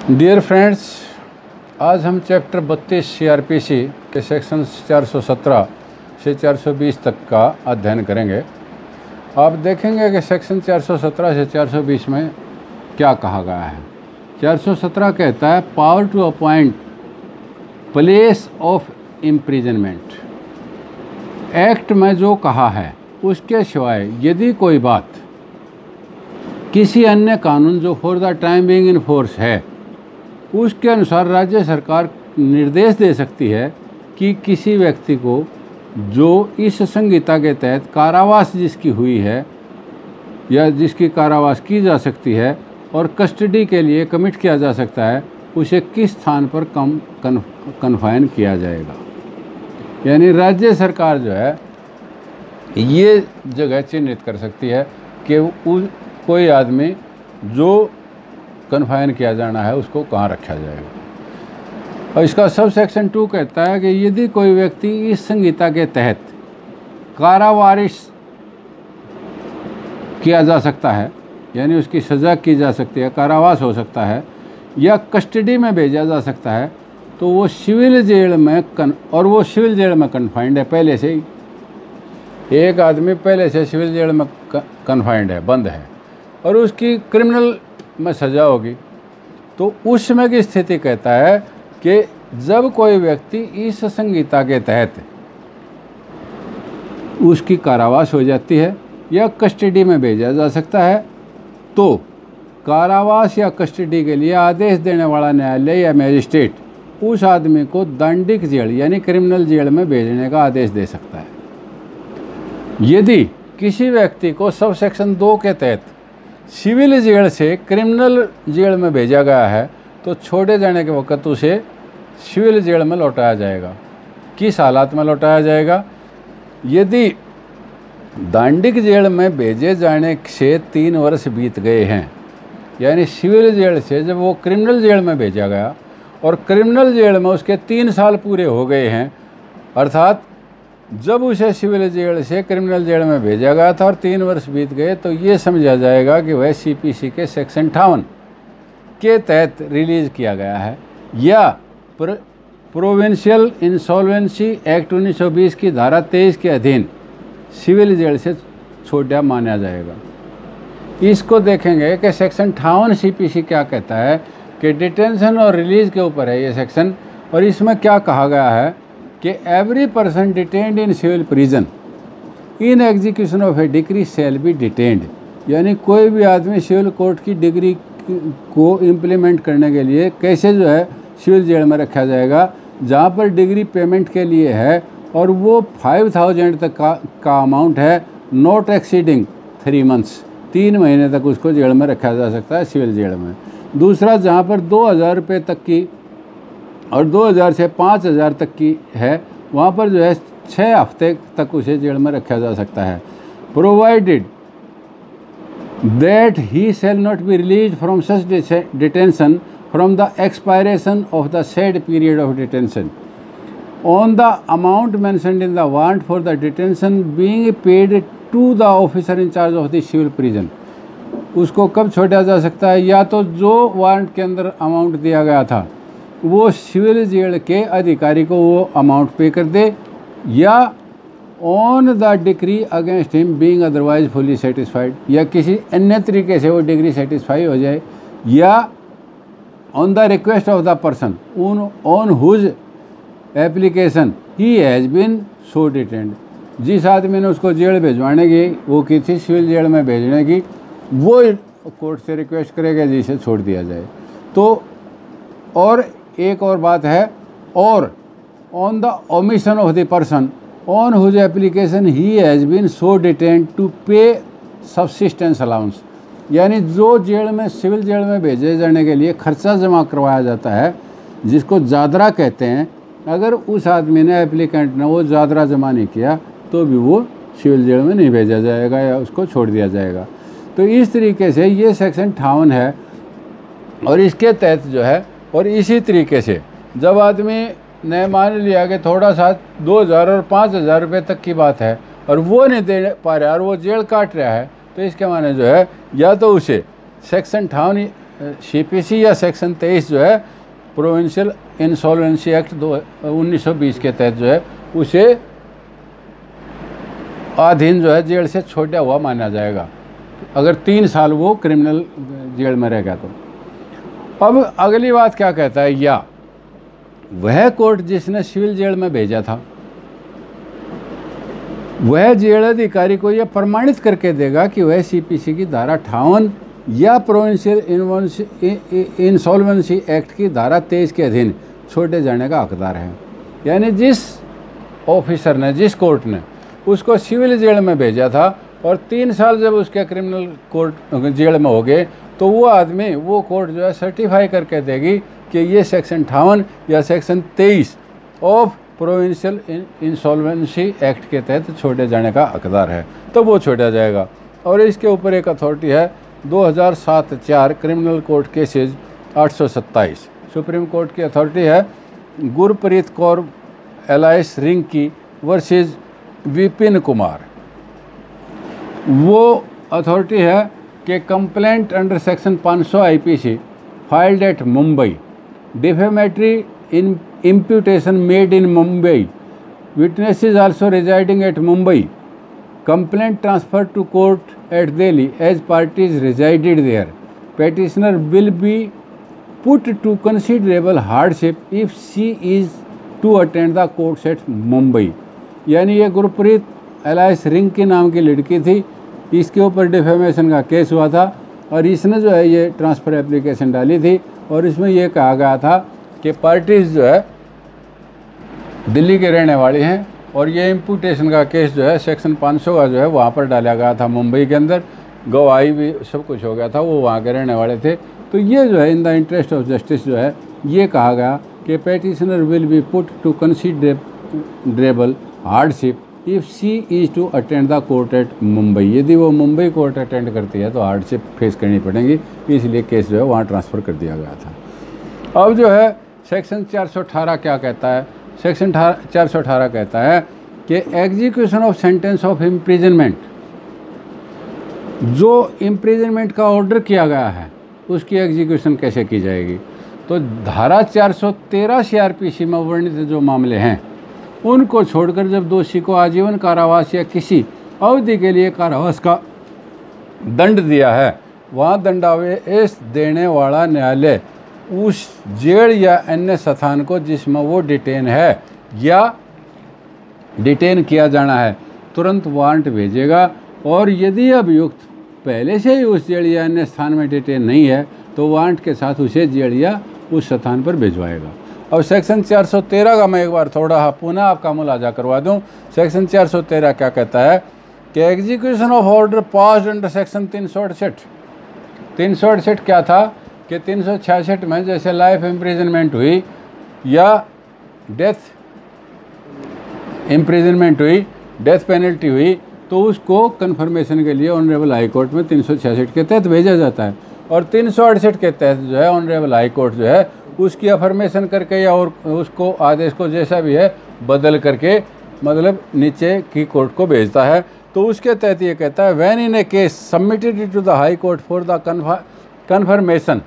Dear friends, आज हम chapter 32 CrPC के सेक्शन 417 से 420 तक का अध्ययन करेंगे। आप देखेंगे कि सेक्शन 417 से 420 में क्या कहा गया है। 417 कहता है power to appoint place of imprisonment. Act में जो कहा है उसके सिवाय यदि कोई बात किसी अन्य कानून जो for the time being in force है उसके अनुसार राज्य सरकार निर्देश दे सकती है कि किसी व्यक्ति को जो इस संहिता के तहत कारावास जिसकी हुई है या जिसकी कारावास की जा सकती है और कस्टडी के लिए कमिट किया जा सकता है, उसे किस स्थान पर कन्फाइन किया जाएगा। यानी राज्य सरकार जो है ये जगह चिन्हित कर सकती है कि कोई आदमी जो कन्फाइन किया जाना है उसको कहाँ रखा जाएगा। और इसका सब सेक्शन 2 कहता है कि यदि कोई व्यक्ति इस संहिता के तहत कारावास किया जा सकता है, यानी उसकी सज़ा की जा सकती है, कारावास हो सकता है या कस्टडी में भेजा जा सकता है, तो वो सिविल जेल में वो सिविल जेल में कन्फाइंड है। पहले से ही एक आदमी पहले से सिविल जेल में कन्फाइंड है, बंद है, और उसकी क्रिमिनल में सज़ा होगी, तो उस समय की स्थिति कहता है कि जब कोई व्यक्ति इस संहिता के तहत उसकी कारावास हो जाती है या कस्टडी में भेजा जा सकता है, तो कारावास या कस्टडी के लिए आदेश देने वाला न्यायालय या मजिस्ट्रेट उस आदमी को दंडिक जेल यानी क्रिमिनल जेल में भेजने का आदेश दे सकता है। यदि किसी व्यक्ति को सब सेक्शन 2 के तहत सिविल जेल से क्रिमिनल जेल में भेजा गया है तो छोड़े जाने के वक्त उसे सिविल जेल में लौटाया जाएगा। किस हालात में लौटाया जाएगा? यदि दंडिक जेल में भेजे जाने से 3 वर्ष बीत गए हैं, यानी सिविल जेल से जब वो क्रिमिनल जेल में भेजा गया और क्रिमिनल जेल में उसके 3 साल पूरे हो गए हैं, अर्थात जब उसे सिविल जेल से क्रिमिनल जेल में भेजा गया था और 3 वर्ष बीत गए, तो ये समझा जाएगा कि वह सीपीसी के सेक्शन 58 के तहत रिलीज़ किया गया है या प्रोविंशियल इंसॉल्वेंसी एक्ट 1920 की धारा 23 के अधीन सिविल जेल से छोड़ा माना जाएगा। इसको देखेंगे कि सेक्शन 58 सीपीसी क्या कहता है कि डिटेंशन और रिलीज़ के ऊपर है ये सेक्शन, और इसमें क्या कहा गया है कि every person detained in civil prison in execution of a decree shall be detained. यानी कोई भी आदमी सिविल कोर्ट की डिग्री को इम्प्लीमेंट करने के लिए कैसे जो है सिविल जेल में रखा जाएगा, जहाँ पर डिग्री पेमेंट के लिए है और वो 5000 तक का अमाउंट है, नॉट एक्सीडिंग 3 मंथ्स, 3 महीने तक उसको जेल में रखा जा सकता है सिविल जेल में। दूसरा, जहाँ पर 2000 रुपये तक की और 2000 से 5000 तक की है, वहाँ पर जो है 6 हफ्ते तक उसे जेल में रखा जा सकता है। Provided that he shall not be released from such detention from the expiration of the said period of detention on the amount mentioned in the warrant for the detention being paid to the officer in charge of the civil prison. उसको कब छोड़ा जा सकता है? या तो जो warrant के अंदर अमाउंट दिया गया था वो सिविल जेल के अधिकारी को वो अमाउंट पे कर दे, या on the degree against him being otherwise fully satisfied, या किसी अन्य तरीके से वो डिग्री सेटिस्फाई हो जाए, या on the request of the person on whose application he has been so detained. जिस आदमी ने उसको जेल भिजवाने की वो की थी, सिविल जेल में भेजने की, वो कोर्ट से रिक्वेस्ट करेगा जिसे छोड़ दिया जाए। तो और एक और बात है, और on the omission of the person on whose application he has been so detained to pay subsistence allowance. यानी जो जेल में सिविल जेल में भेजे जाने के लिए खर्चा जमा करवाया जाता है, जिसको जादरा कहते हैं, अगर उस आदमी ने एप्लीकेंट ने वो जादरा जमा नहीं किया तो भी वो सिविल जेल में नहीं भेजा जाएगा या उसको छोड़ दिया जाएगा। तो इस तरीके से ये सेक्शन 58 है, और इसके तहत जो है, और इसी तरीके से जब आदमी ने मान लिया कि थोड़ा सा 2000 और 5000 रुपये तक की बात है और वो नहीं दे पा रहा और वो जेल काट रहा है, तो इसके माने जो है या तो उसे सेक्शन CPC या सेक्शन 23 जो है प्रोविंशियल इंसॉल्वेंसी एक्ट 1920 के तहत जो है उसे अधीन जो है जेल से छोड़ा हुआ माना जाएगा, अगर 3 साल वो क्रिमिनल जेल में रहेगा तो। अब अगली बात क्या कहता है, या वह कोर्ट जिसने सिविल जेल में भेजा था वह जेल अधिकारी को यह प्रमाणित करके देगा कि वह CPC की धारा 58 या प्रोविंशियल इंसॉल्वेंसी एक्ट की धारा 23 के अधीन छोड़े जाने का हकदार है। यानी जिस ऑफिसर ने, जिस कोर्ट ने उसको सिविल जेल में भेजा था और 3 साल जब उसके क्रिमिनल कोर्ट जेल में हो गए तो वो आदमी, वो कोर्ट जो है सर्टिफाई करके देगी कि ये सेक्शन 58 या section 23 of provincial insolvency act के तहत छोड़े जाने का हकदार है, तो वो छोड़ा जाएगा। और इसके ऊपर एक अथॉरिटी है 2007-4 criminal court cases 827, supreme court की अथॉरिटी है गुरप्रीत कौर एलाइस रिंकी वर्सेस विपिन कुमार। वो अथॉरिटी है कि complaint under section 500 IPC filed at Mumbai, defamatory in imputation made in Mumbai, witnesses also residing at Mumbai, complaint transferred to court at Delhi as parties resided there. Petitioner will be put to considerable hardship if she is to attend the courts at Mumbai. यानी ये Gurpreet alias ring के नाम की लड़की थी, इसके ऊपर defamation का केस हुआ था और इसने जो है ये ट्रांसफ़र एप्लीकेशन डाली थी और इसमें ये कहा गया था कि पार्टीज़ जो है दिल्ली के रहने वाली हैं और ये इम्पुटेशन का केस जो है सेक्शन 500 का जो है वहाँ पर डाला गया था मुंबई के अंदर, गवाही भी सब कुछ हो गया था, वो वहाँ के रहने वाले थे। तो ये जो है in the interest of justice जो है ये कहा गया कि petitioner will be put to considerable hardship if she is to attend the court at Mumbai. यदि वो मुंबई कोर्ट अटेंड करती है तो हार्डशिप फेस करनी पड़ेगी, इसलिए केस जो है वहाँ ट्रांसफ़र कर दिया गया था। अब जो है सेक्शन 418 क्या कहता है, सेक्शन 418 कहता है कि execution of sentence of imprisonment, जो इम्प्रिजनमेंट का ऑर्डर किया गया है उसकी एग्जीक्यूशन कैसे की जाएगी। तो धारा 413 CRPC में वर्णित जो मामले हैं उनको छोड़कर जब दोषी को आजीवन कारावास या किसी अवधि के लिए कारावास का दंड दिया है, वहाँ दंडावेश देने वाला न्यायालय उस जेल या अन्य स्थान को जिसमें वो डिटेन है या डिटेन किया जाना है तुरंत वारंट भेजेगा, और यदि अभियुक्त पहले से ही उस जेल या अन्य स्थान में डिटेन नहीं है तो वारंट के साथ उसे जेल या उस स्थान पर भिजवाएगा। अब सेक्शन 413 का मैं एक बार थोड़ा पुनः आपका मुलाजा करवा दूं। सेक्शन 413 क्या कहता है कि execution of order passed under section 368 क्या था कि 366 में जैसे लाइफ इम्प्रिजनमेंट हुई या डेथ इम्प्रिजनमेंट हुई, डेथ पेनल्टी हुई, तो उसको कन्फर्मेशन के लिए ऑनरेबल हाई कोर्ट में 366 के तहत भेजा जाता है और 368 के तहत जो है ऑनरेबल हाई कोर्ट जो है उसकी अफर्मेशन करके या और उसको आदेश को जैसा भी है बदल करके मतलब नीचे की कोर्ट को भेजता है। तो उसके तहत ये कहता है when in a case submitted to the high court for the confirmation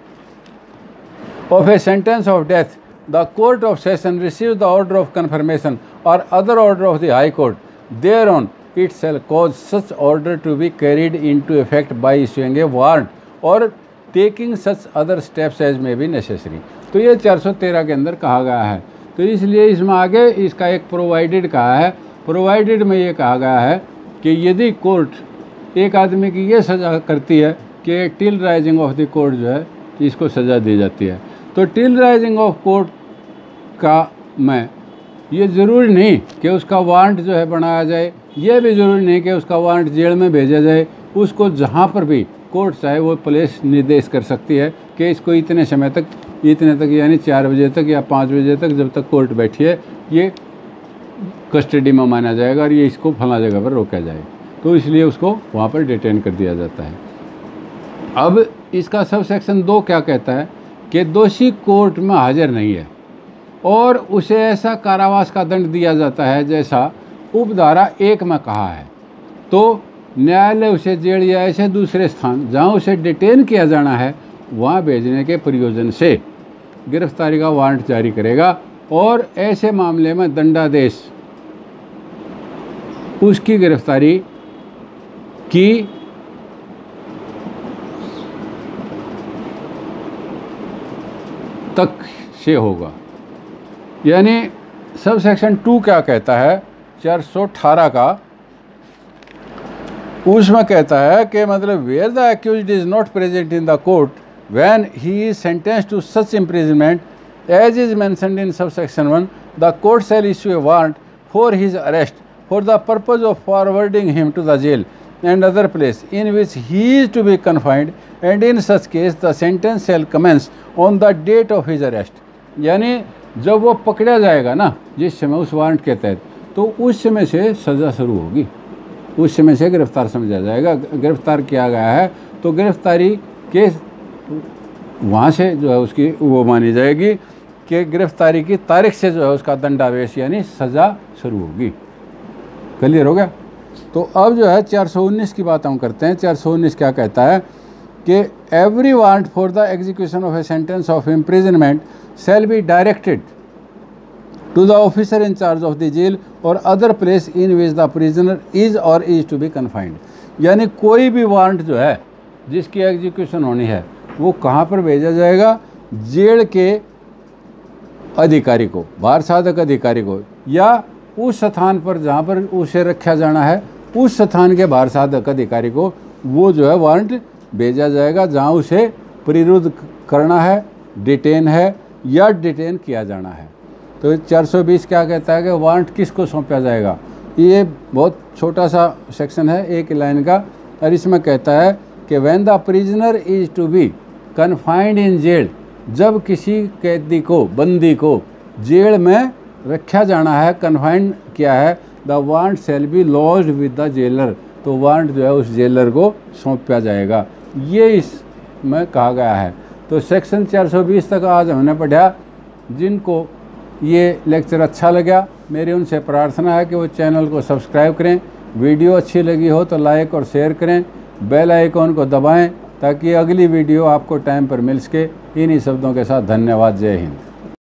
of a sentence of death, the court of session receives the order of confirmation or other order of the high court. Thereon, it shall cause such order to be carried into effect by issuing a warrant or taking such other steps as may be necessary. तो ये 413 के अंदर कहा गया है। तो इसलिए इसमें आगे इसका एक प्रोवाइडेड कहा है। प्रोवाइडेड में ये कहा गया है कि यदि कोर्ट एक आदमी की ये सज़ा करती है कि till rising of the court जो है इसको सज़ा दी जाती है, तो टिल राइजिंग ऑफ कोर्ट का में ये ज़रूरी नहीं कि उसका वारंट जो है बनाया जाए, ये भी ज़रूरी नहीं कि उसका वारंट जेल में भेजा जाए। उसको जहाँ पर भी कोर्ट चाहे वो प्लेस निर्देश कर सकती है कि इसको इतने समय तक, इतने तक यानी 4 बजे तक या 5 बजे तक जब तक कोर्ट बैठी है ये कस्टडी में माना जाएगा और ये इसको फला जगह पर रोका जाए, तो इसलिए उसको वहाँ पर डिटेन कर दिया जाता है। अब इसका सब सेक्शन 2 क्या कहता है कि दोषी कोर्ट में हाजिर नहीं है और उसे ऐसा कारावास का दंड दिया जाता है जैसा उपधारा 1 में कहा है, तो न्यायालय उसे जेल या ऐसे दूसरे स्थान जहां उसे डिटेन किया जाना है वहाँ भेजने के प्रयोजन से गिरफ्तारी का वारंट जारी करेगा और ऐसे मामले में दंडादेश उसकी गिरफ्तारी की तक से होगा। यानी सब सेक्शन 2 क्या कहता है 418 का, उसमें कहता है कि मतलब where the accused is not present in the court when he is sentenced to such imprisonment as is mentioned in sub section 1 the court shall issue a warrant for his arrest for the purpose of forwarding him to the jail and other place in which he is to be confined and in such case the sentence shall commence on the date of his arrest। यानी जब वो पकड़ा जाएगा ना जिस समय उस warrant के तहत, तो उस समय से सज़ा शुरू होगी, उस समय से गिरफ्तार समझा जाएगा। गिरफ्तार किया गया है तो गिरफ्तारी के वहाँ से जो है उसकी वो मानी जाएगी कि गिरफ्तारी की तारीख से जो है उसका दंडावेश यानी सज़ा शुरू होगी। क्लियर हो गया? तो अब जो है 419 की बात हम करते हैं। 419 क्या कहता है कि every warrant for the execution of a sentence of imprisonment shall be directed to the officer in charge of the jail और other place in which the prisoner is और इज टू बी कन्फाइंड। यानी कोई भी warrant जो है जिसकी execution होनी है वो कहाँ पर भेजा जाएगा? जेल के अधिकारी को, बार साधक अधिकारी को, या उस स्थान पर जहाँ पर उसे रखा जाना है उस स्थान के बार साधक अधिकारी को वो जो है वारंट भेजा जाएगा जहाँ उसे प्रतिरोध करना है, डिटेन है या डिटेन किया जाना है। तो 420 क्या कहता है कि वारंट किसको सौंपा जाएगा? ये बहुत छोटा सा सेक्शन है, एक लाइन का, और इसमें कहता है कि when the prisoner is to be confined in jail, जब किसी कैदी को, बंदी को जेल में रखा जाना है, कन्फाइंड किया है, the warrant shall be lodged with the jailer, तो वारंट जो है उस जेलर को सौंपा जाएगा। ये इसमें कहा गया है। तो सेक्शन 420 तक आज हमने पढ़ा। जिनको ये लेक्चर अच्छा लगा, मेरी उनसे प्रार्थना है कि वो चैनल को सब्सक्राइब करें, वीडियो अच्छी लगी हो तो लाइक और शेयर करें, बेल आइकॉन को दबाएं ताकि अगली वीडियो आपको टाइम पर मिल सके। इन्हीं शब्दों के साथ धन्यवाद। जय हिंद।